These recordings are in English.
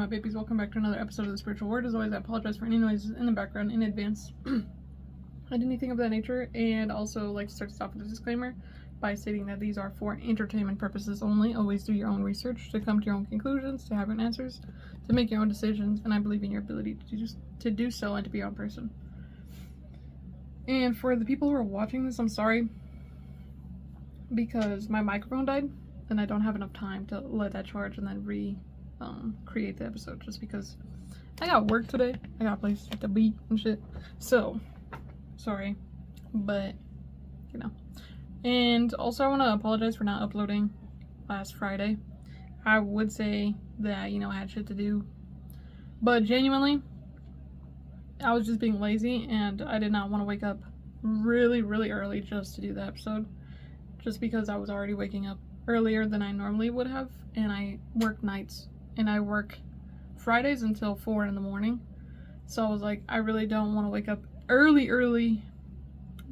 my babies? Welcome back to another episode of The Spiritual Word. As always, I apologize for any noises in the background in advance. Anything of that nature, and also like to start this off with a disclaimer by stating that these are for entertainment purposes only. Always do your own research to come to your own conclusions, to have your own answers, to make your own decisions, and I believe in your ability to do so and to be your own person. And for the people who are watching this, I'm sorry, because my microphone died, and I don't have enough time to let that charge and then create the episode, just because I got work today. I got a place to be and shit. So, sorry, but, you know. And also, I want to apologize for not uploading last Friday. I would say that, you know, I had shit to do, but genuinely, I was just being lazy, and I did not want to wake up really, really early just to do the episode, just because I was already waking up earlier than I normally would have, and I work nights, and I work Fridays until 4 in the morning, so I was like, I really don't want to wake up early,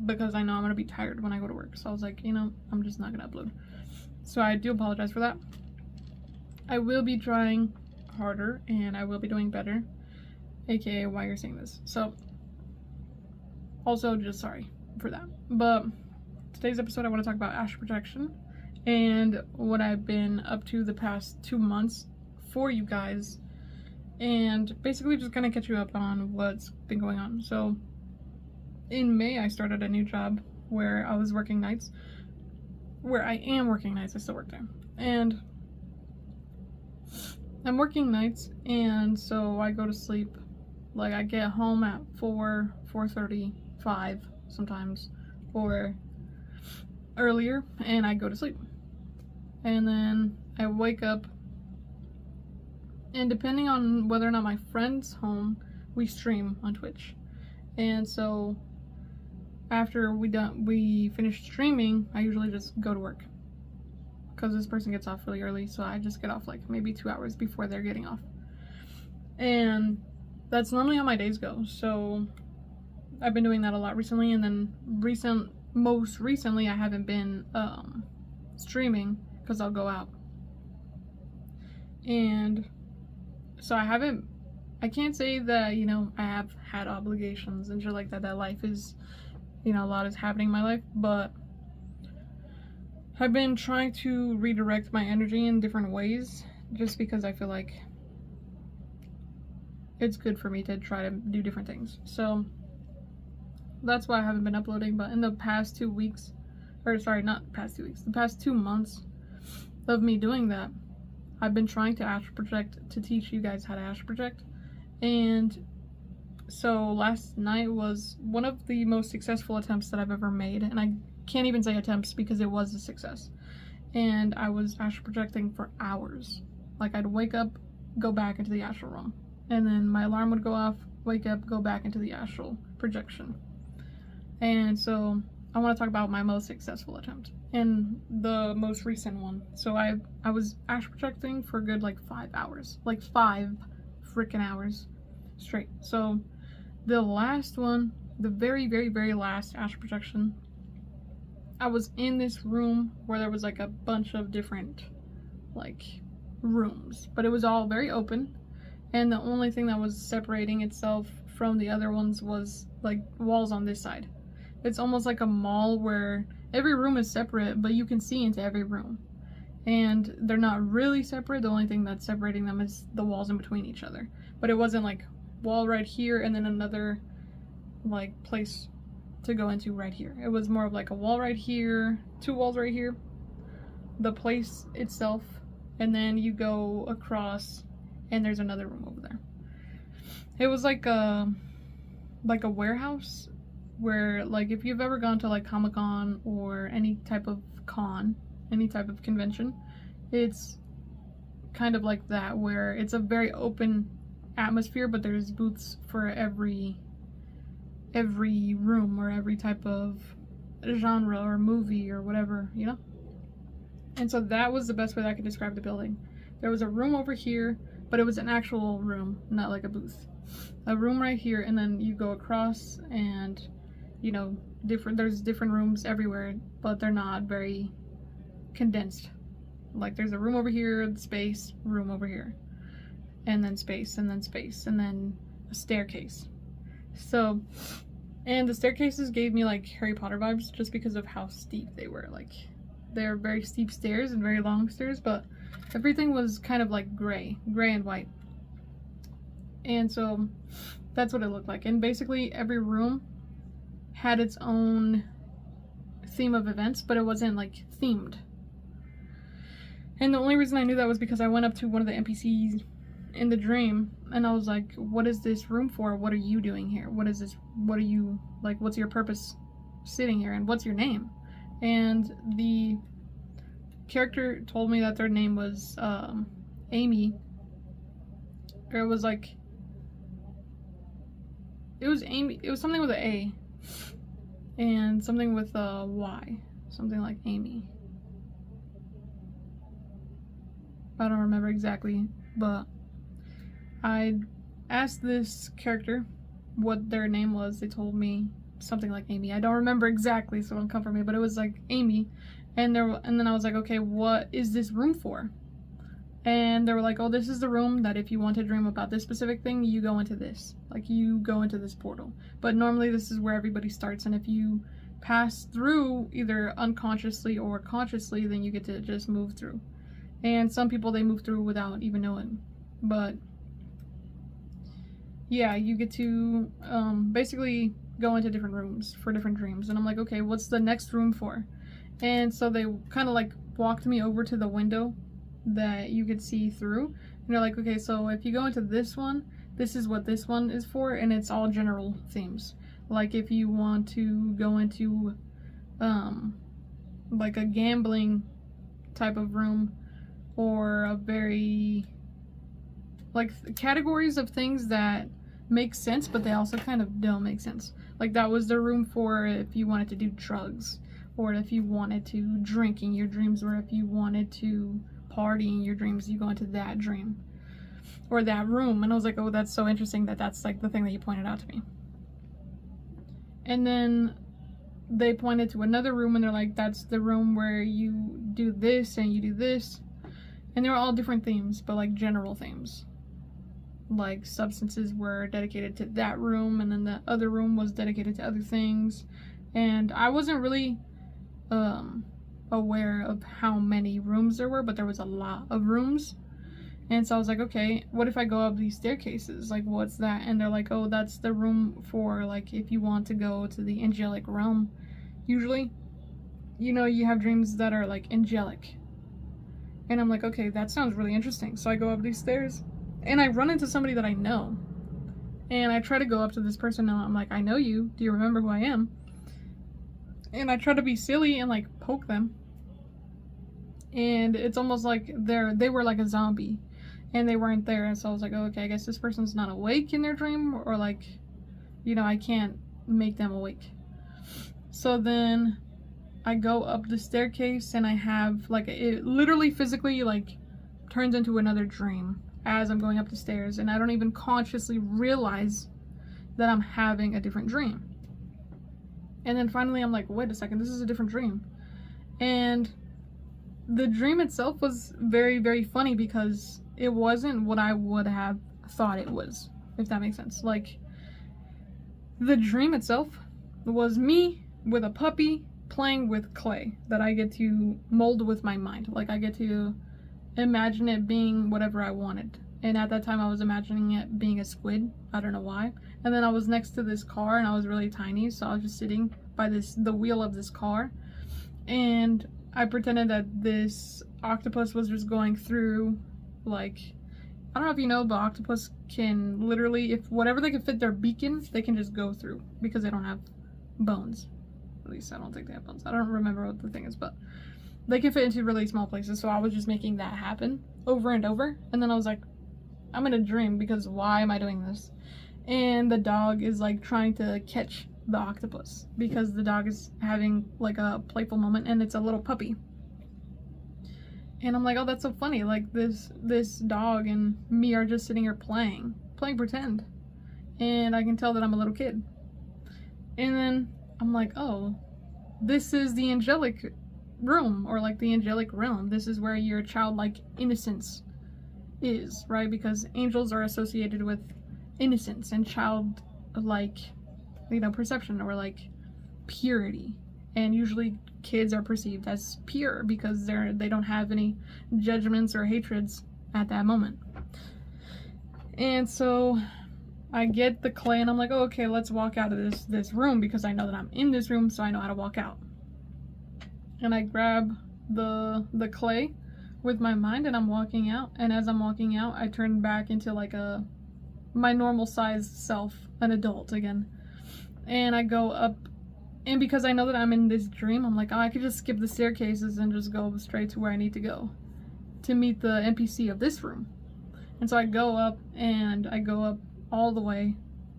because I know I'm going to be tired when I go to work, so I was like, you know, I'm just not going to upload. So I do apologize for that. I will be trying harder, and I will be doing better, aka why you're seeing this. So, also just sorry for that. But today's episode, I want to talk about astral projection and what I've been up to the past 2 months for you guys, and basically just kind of catch you up on what's been going on. So in May, I started a new job where I was working nights, where I am working nights. I still work there, and I'm working nights, and so I go to sleep, like I get home at 4:35 sometimes, or earlier, and I go to sleep. And then I wake up, and depending on whether or not my friend's home, we stream on Twitch. And so after we finish streaming, I usually just go to work, because this person gets off really early, so I just get off like maybe 2 hours before they're getting off. And that's normally how my days go. So I've been doing that a lot recently, and then most recently I haven't been streaming because I'll go out. And so I can't say that, you know, I have had obligations and shit like that, that life is, you know, a lot is happening in my life, but I've been trying to redirect my energy in different ways, just because I feel like it's good for me to try to do different things. So that's why I haven't been uploading. But in the past 2 weeks, or sorry, not past 2 weeks, the past 2 months of me doing that, I've been trying to astral project, to teach you guys how to astral project. And so last night was one of the most successful attempts that I've ever made, and I can't even say attempts because it was a success. And I was astral projecting for hours. Like, I'd wake up, go back into the astral realm, and then my alarm would go off, wake up, go back into the astral projection. And so I want to talk about my most successful attempt and the most recent one. So I was astral projecting for a good like 5 hours, like 5 freaking hours straight. So the last one, the very last astral projection, I was in this room where there was like a bunch of different like rooms, but it was all very open, and the only thing that was separating itself from the other ones was like walls on this side. It's almost like a mall where every room is separate, but you can see into every room, and they're not really separate. The only thing that's separating them is the walls in between each other. But it wasn't like wall right here and then another like place to go into right here. It was more of like a wall right here, 2 walls right here, the place itself, and then you go across and there's another room over there. It was like a warehouse, where like if you've ever gone to like Comic-Con or any type of con, any type of convention, it's kind of like that, where it's a very open atmosphere, but there's booths for every room or every type of genre or movie or whatever, you know? And so that was the best way that I could describe the building. There was a room over here, but it was an actual room, not like a booth. A room right here, and then you go across, and you know, there's different rooms everywhere, but they're not very condensed. Like, there's a room over here, the space, room over here. and then space, and then space, and then a staircase. So, and the staircases gave me like Harry Potter vibes just because of how steep they were. Like, they're very steep stairs and very long stairs, but everything was kind of like gray and white. And so that's what it looked like. And basically every room had its own theme of events, but it wasn't like themed. And the only reason I knew that was because I went up to one of the NPCs in the dream and I was like, what is this room for? What are you doing here? What is this? What are you, like, what's your purpose sitting here? And what's your name? And the character told me that their name was Amy. Or it was like, it was Amy, it was something with an A and something with a Y, something like Amy. I don't remember exactly, but I asked this character what their name was. They told me something like Amy. I don't remember exactly, so don't come for me, but it was like Amy. And then I was like, okay, what is this room for? And they were like, oh, this is the room that if you want to dream about this specific thing, you go into this. Like, you go into this portal. But normally this is where everybody starts, and if you pass through either unconsciously or consciously, then you get to just move through. And some people, they move through without even knowing. But yeah, you get to basically go into different rooms for different dreams. And I'm like, okay, what's the next room for? And so they kind of like walked me over to the window that you could see through. And they're like, okay, so if you go into this one, this is what this one is for, and it's all general themes. Like if you want to go into like a gambling type of room, or a very, like, categories of things that make sense, but they also kind of don't make sense. Like, that was the room for if you wanted to do drugs, or if you wanted to drink in your dreams, or if you wanted to party in your dreams, you go into that dream, or that room. And I was like, oh, that's so interesting that that's, like, the thing that you pointed out to me. And then they pointed to another room, and they're like, that's the room where you do this, and you do this. And they were all different themes, but like general themes. Like substances were dedicated to that room, and then the other room was dedicated to other things. And I wasn't really aware of how many rooms there were, but there was a lot of rooms. And so I was like, okay, what if I go up these staircases? Like, what's that? And they're like, oh, that's the room for, like, if you want to go to the angelic realm. Usually, you know, you have dreams that are like angelic. And I'm like, okay, that sounds really interesting. So I go up these stairs, and I run into somebody that I know. And I try to go up to this person, and I'm like, I know you. Do you remember who I am? And I try to be silly and, like, poke them. And it's almost like they were like a zombie, and they weren't there. And so I was like, oh, okay, I guess this person's not awake in their dream, or, like, you know, I can't make them awake. So then I go up the staircase, and I have, like, it literally physically, like, turns into another dream as I'm going up the stairs, and I don't even consciously realize that I'm having a different dream. And then finally I'm like, wait a second, this is a different dream. And the dream itself was very, very funny because it wasn't what I would have thought it was, if that makes sense. Like, the dream itself was me with a puppy playing with clay that I get to mold with my mind. Like, I get to imagine it being whatever I wanted. And at that time I was imagining it being a squid. I don't know why. And then I was next to this car, and I was really tiny, so I was just sitting by the wheel of this car, and I pretended that this octopus was just going through, like, I don't know if you know, but octopus can literally, if whatever they can fit their beak in, they can just go through because they don't have bones. At least I don't think they have bones. I don't remember what the thing is, but they can fit into really small places. So I was just making that happen over and over. And then I was like, I'm in a dream, because why am I doing this? And the dog is like trying to catch the octopus because the dog is having like a playful moment, and it's a little puppy. And I'm like, oh, that's so funny. Like, this dog and me are just sitting here playing pretend. And I can tell that I'm a little kid. And then I'm like, oh, this is the angelic room, or like the angelic realm. This is where your childlike innocence is, right? Because angels are associated with innocence and childlike, perception, or like purity. And usually kids are perceived as pure because they don't have any judgments or hatreds at that moment. And so I get the clay and I'm like, oh, okay, let's walk out of this room, because I know that I'm in this room, so I know how to walk out. And I grab the clay with my mind and I'm walking out, and as I'm walking out I turn back into like my normal sized self, an adult again. And I go up, and because I know that I'm in this dream, I'm like, oh, I could just skip the staircases and just go straight to where I need to go to meet the NPC of this room. And so I go up, and I go up all the way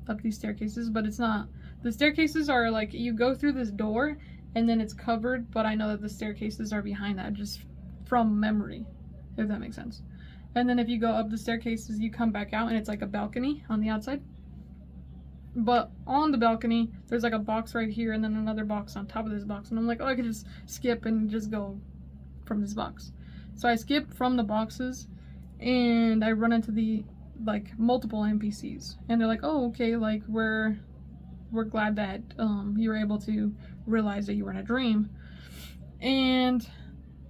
up these staircases, but it's not, the staircases are like, you go through this door and then it's covered, but I know that the staircases are behind that just from memory, if that makes sense. And then if you go up the staircases, you come back out and it's like a balcony on the outside. But on the balcony, there's like a box right here and then another box on top of this box. And I'm like, oh, I could just skip and just go from this box. So I skip from the boxes and I run into the like multiple NPCs. And they're like, oh, okay, like we're glad that you were able to realize that you were in a dream. And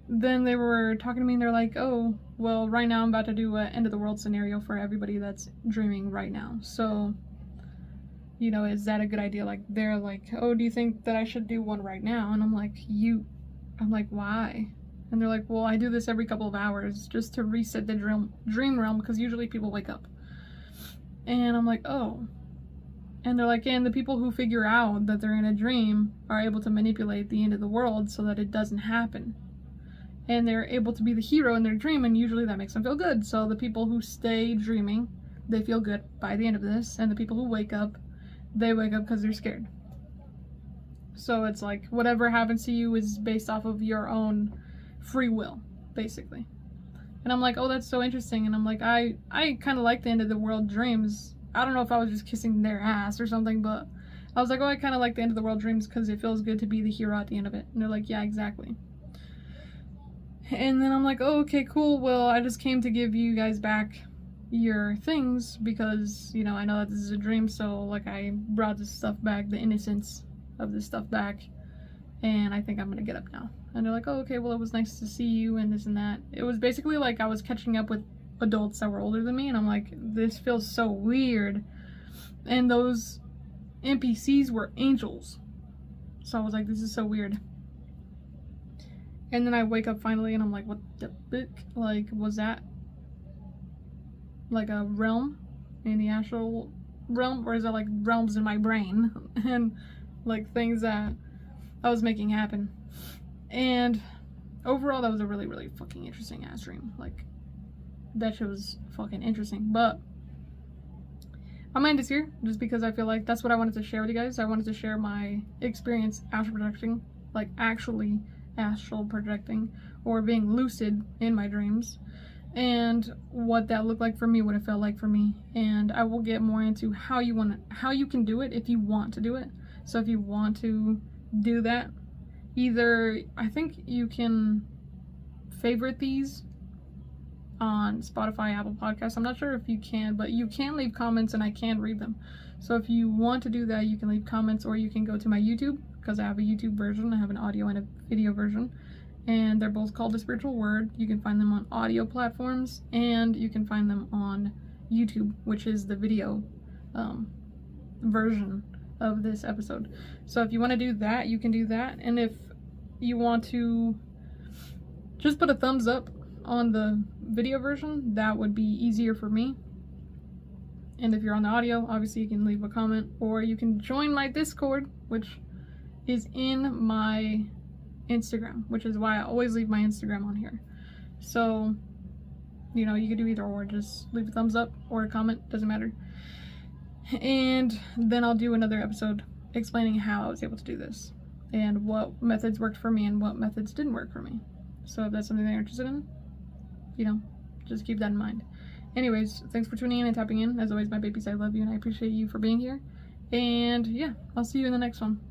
then they were talking to me and they're like, oh, well, right now I'm about to do an end of the world scenario for everybody that's dreaming right now. So, is that a good idea? Like, they're like, oh, do you think that I should do one right now? And I'm like, why? And they're like, well, I do this every couple of hours just to reset the dream realm, because usually people wake up. And I'm like, oh. And they're like, and the people who figure out that they're in a dream are able to manipulate the end of the world so that it doesn't happen. And they're able to be the hero in their dream, and usually that makes them feel good. So the people who stay dreaming, they feel good by the end of this, and the people who wake up, they wake up because they're scared. So it's like, whatever happens to you is based off of your own free will, basically. And I'm like, oh, that's so interesting. And I'm like, I kind of like the end of the world dreams. I don't know if I was just kissing their ass or something, but I was like, oh, I kind of like the end of the world dreams because it feels good to be the hero at the end of it. And they're like, yeah, exactly. And then I'm like, oh, okay, cool. Well, I just came to give you guys back your things because, I know that this is a dream. So, like, I brought this stuff back, the innocence of this stuff back. And I think I'm going to get up now. And they're like, oh, okay, well, it was nice to see you and this and that. It was basically like I was catching up with adults that were older than me. And I'm like, this feels so weird. And those NPCs were angels. So I was like, this is so weird. And then I wake up finally and I'm like, what the fuck? Like, was that like a realm in the astral realm? Or is that like realms in my brain? And like things that I was making happen. And overall, that was a really, really fucking interesting ass dream. Like, that shit was fucking interesting. But I'm gonna end this here just because I feel like that's what I wanted to share with you guys. I wanted to share my experience astral projecting, like actually astral projecting or being lucid in my dreams, and what that looked like for me, what it felt like for me. And I will get more into how you can do it if you want to do it. So if you want to do that, either I think you can favorite these on Spotify, Apple Podcasts. I'm not sure if you can, but you can leave comments and I can read them. So if you want to do that, you can leave comments, or you can go to my YouTube, because I have a YouTube version. I have an audio and a video version, and they're both called The Spiritual Word. You can find them on audio platforms, and you can find them on YouTube, which is the video version of this episode. So if you want to do that, you can do that. And if you want to just put a thumbs up on the video version, that would be easier for me. And if you're on the audio, obviously you can leave a comment, or you can join my Discord, which is in my Instagram, which is why I always leave my Instagram on here. So, you can do either or, just leave a thumbs up or a comment, doesn't matter. And then I'll do another episode explaining how I was able to do this, and what methods worked for me and what methods didn't work for me. So if that's something that you're interested in, just keep that in mind. Anyways, thanks for tuning in and tapping in. As always, my babies, I love you and I appreciate you for being here. And yeah, I'll see you in the next one.